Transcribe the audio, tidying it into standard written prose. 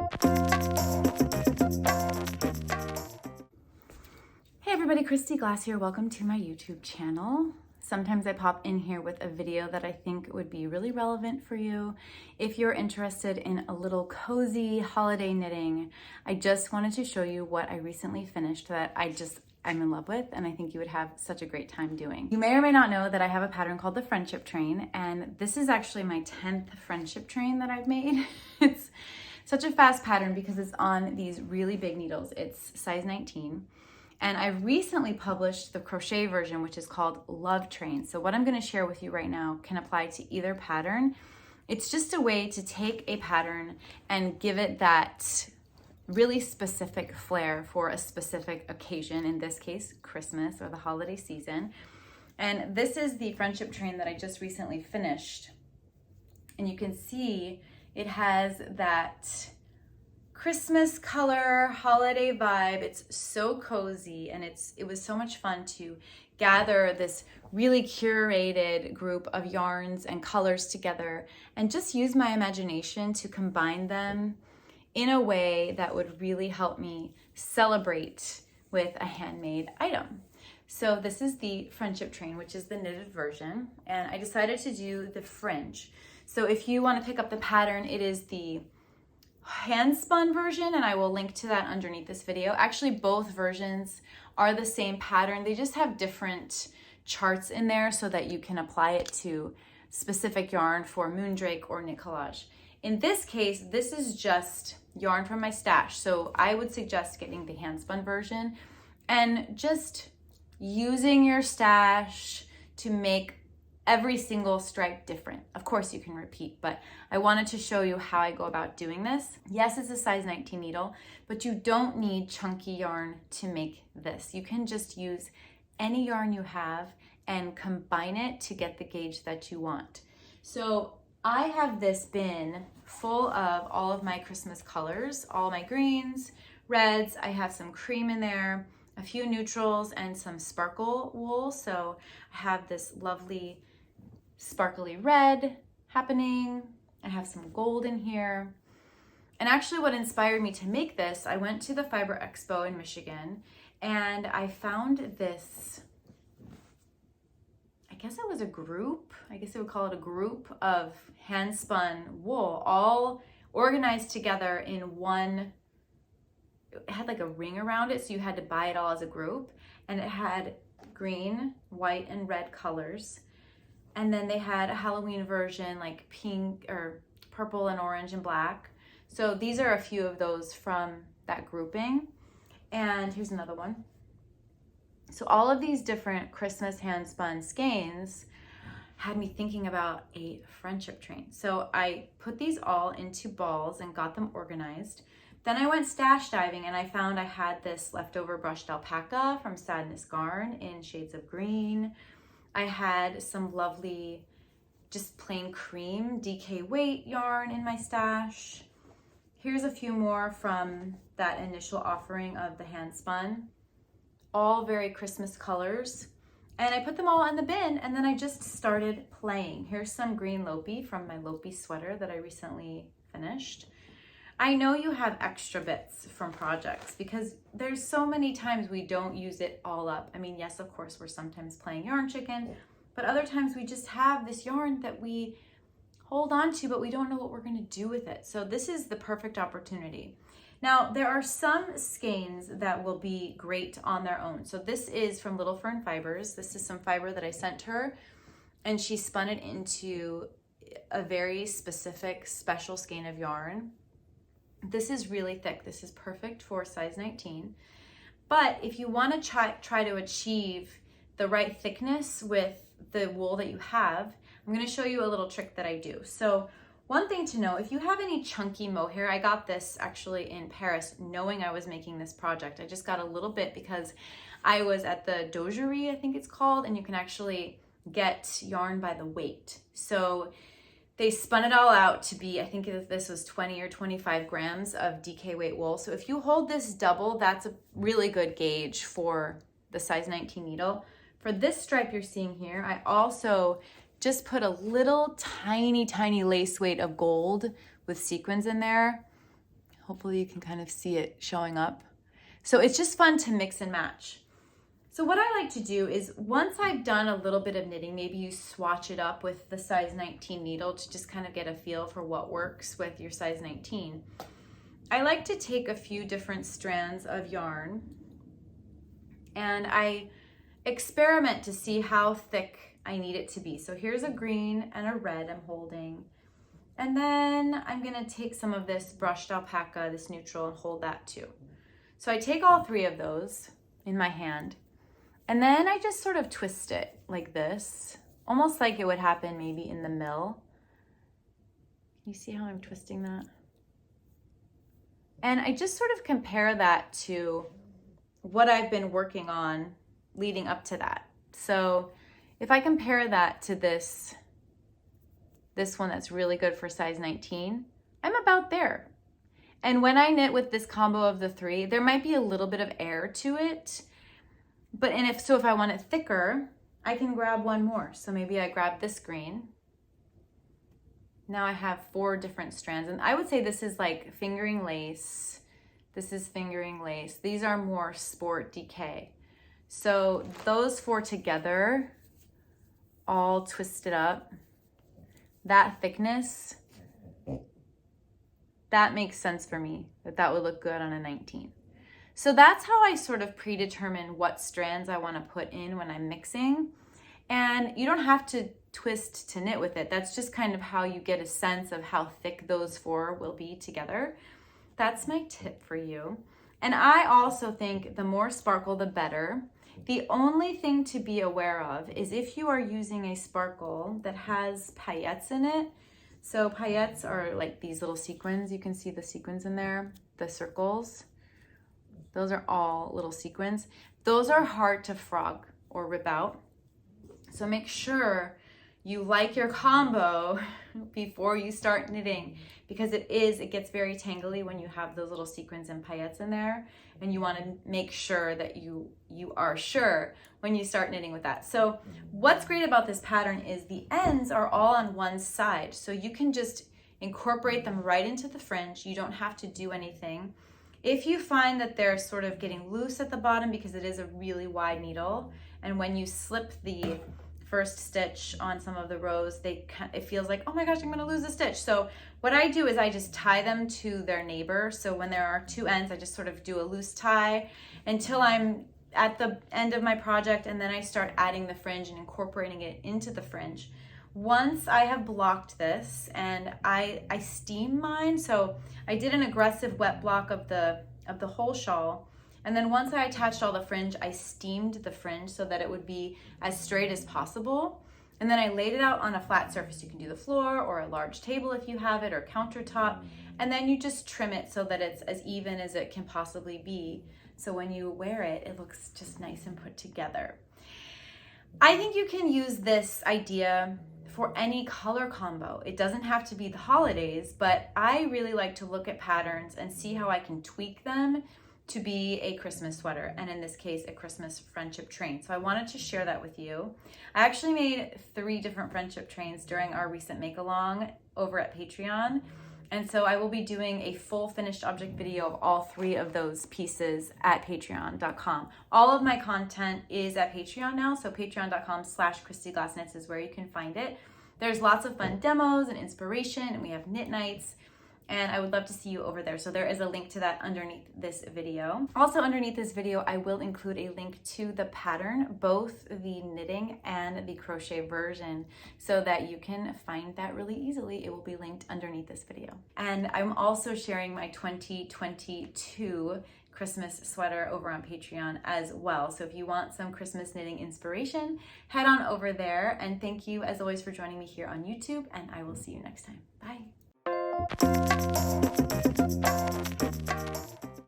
Hey everybody, Christy Glass here. Welcome to my YouTube channel. Sometimes I pop in here with a video that I think would be really relevant for you. If you're interested in a little cozy holiday knitting, I just wanted to show you what I recently finished that I'm in love with, and I think you would have such a great time doing. You may or may not know that I have a pattern called the Friendship Train, and this is actually my 10th Friendship Train that I've made. It's such a fast pattern because it's on these really big needles. It's size 19. And I recently published the crochet version, which is called Love Train. So what I'm going to share with you right now can apply to either pattern. It's just a way to take a pattern and give it that really specific flair for a specific occasion, in this case, Christmas or the holiday season. And this is the Friendship Train that I just recently finished. And you can see it has that Christmas color, holiday vibe. It's so cozy, and it was so much fun to gather this really curated group of yarns and colors together and just use my imagination to combine them in a way that would really help me celebrate with a handmade item. So this is the Friendship Train, which is the knitted version, and I decided to do the fringe. So if you want to pick up the pattern, it is the hand spun version, and I will link to that underneath this video. Actually, both versions are the same pattern. They just have different charts in there so that you can apply it to specific yarn for moondrake or knit collage. In this case, this is just yarn from my stash. So I would suggest getting the hand spun version and just using your stash to make every single stripe different. Of course you can repeat, but I wanted to show you how I go about doing this. Yes, it's a size 19 needle, but you don't need chunky yarn to make this. You can just use any yarn you have and combine it to get the gauge that you want. So I have this bin full of all of my Christmas colors, all my greens, reds. I have some cream in there, a few neutrals, and some sparkle wool. So I have this lovely sparkly red happening. I have some gold in here. And actually what inspired me to make this, I went to the Fiber Expo in Michigan and I found this, I guess it was a group, I guess I would call it a group of hand spun wool, all organized together in one. It had like a ring around it, so you had to buy it all as a group, and it had green, white, and red colors. And then they had a Halloween version, like pink or purple and orange and black. So these are a few of those from that grouping. And here's another one. So all of these different Christmas hand spun skeins had me thinking about a Friendship Train. So I put these all into balls and got them organized. Then I went stash diving and I found I had this leftover brushed alpaca from Sadness Garn in shades of green. I had some lovely, just plain cream DK weight yarn in my stash. Here's a few more from that initial offering of the hand spun. All very Christmas colors. And I put them all in the bin, and then I just started playing. Here's some green Lopi from my Lopi sweater that I recently finished. I know you have extra bits from projects because there's so many times we don't use it all up. I mean, yes, of course, we're sometimes playing yarn chicken, but other times we just have this yarn that we hold on to, but we don't know what we're going to do with it. So this is the perfect opportunity. Now, there are some skeins that will be great on their own. So this is from Little Fern Fibers. This is some fiber that I sent her, and she spun it into a very specific special skein of yarn. This is really thick. This is perfect for size 19. But if you want to try to achieve the right thickness with the wool that you have, I'm going to show you a little trick that I do. So one thing to know, if you have any chunky mohair, I got this actually in Paris knowing I was making this project. I just got a little bit because I was at the dojerie, I think it's called, and you can actually get yarn by the weight. So they spun it all out to be, I think this was 20 or 25 grams of DK weight wool. So if you hold this double, that's a really good gauge for the size 19 needle. For this stripe you're seeing here, I also just put a little tiny lace weight of gold with sequins in there. Hopefully you can kind of see it showing up. So it's just fun to mix and match. So what I like to do is once I've done a little bit of knitting, maybe you swatch it up with the size 19 needle to just kind of get a feel for what works with your size 19. I like to take a few different strands of yarn and I experiment to see how thick I need it to be. So here's a green and a red I'm holding. And then I'm gonna take some of this brushed alpaca, this neutral, and hold that too. So I take all three of those in my hand. And then I just sort of twist it like this, almost like it would happen maybe in the mill. Can you see how I'm twisting that? And I just sort of compare that to what I've been working on leading up to that. So if I compare that to this one that's really good for size 19, I'm about there. And when I knit with this combo of the three, there might be a little bit of air to it. But if I want it thicker, I can grab one more. So maybe I grab this green. Now I have 4 different strands. And I would say this is like fingering lace. This is fingering lace. These are more sport DK. So those 4 together, all twisted up, that thickness, that makes sense for me, that would look good on a 19. So that's how I sort of predetermine what strands I want to put in when I'm mixing. And you don't have to twist to knit with it. That's just kind of how you get a sense of how thick those 4 will be together. That's my tip for you. And I also think the more sparkle, the better. The only thing to be aware of is if you are using a sparkle that has paillettes in it. So paillettes are like these little sequins. You can see the sequins in there, the circles. Those are all little sequins. Those are hard to frog or rip out. So make sure you like your combo before you start knitting, because it gets very tangly when you have those little sequins and paillettes in there, and you want to make sure that you are sure when you start knitting with that. So what's great about this pattern is the ends are all on one side, so you can just incorporate them right into the fringe. You don't have to do anything. If you find that they're sort of getting loose at the bottom because it is a really wide needle, and when you slip the first stitch on some of the rows, it feels like, oh my gosh, I'm gonna lose a stitch. So what I do is I just tie them to their neighbor. So when there are 2 ends, I just sort of do a loose tie until I'm at the end of my project, and then I start adding the fringe and incorporating it into the fringe. Once I have blocked this, and I steam mine, so I did an aggressive wet block of the whole shawl, and then once I attached all the fringe, I steamed the fringe so that it would be as straight as possible. And then I laid it out on a flat surface. You can do the floor or a large table if you have it, or countertop, and then you just trim it so that it's as even as it can possibly be. So when you wear it, it looks just nice and put together. I think you can use this idea for any color combo. It doesn't have to be the holidays, but I really like to look at patterns and see how I can tweak them to be a Christmas sweater, and in this case, a Christmas friendship train. So I wanted to share that with you. I actually made 3 different friendship trains during our recent make-along over at Patreon. And so I will be doing a full finished object video of all 3 of those pieces at patreon.com. All of my content is at Patreon now, so patreon.com/ChristyGlassKnits is where you can find it. There's lots of fun demos and inspiration, and we have knit nights, and I would love to see you over there. So there is a link to that underneath this video. Also underneath this video, I will include a link to the pattern, both the knitting and the crochet version, so that you can find that really easily. It will be linked underneath this video. And I'm also sharing my 2022 Christmas sweater over on Patreon as well. So if you want some Christmas knitting inspiration, head on over there. And thank you as always for joining me here on YouTube, and I will see you next time. Bye.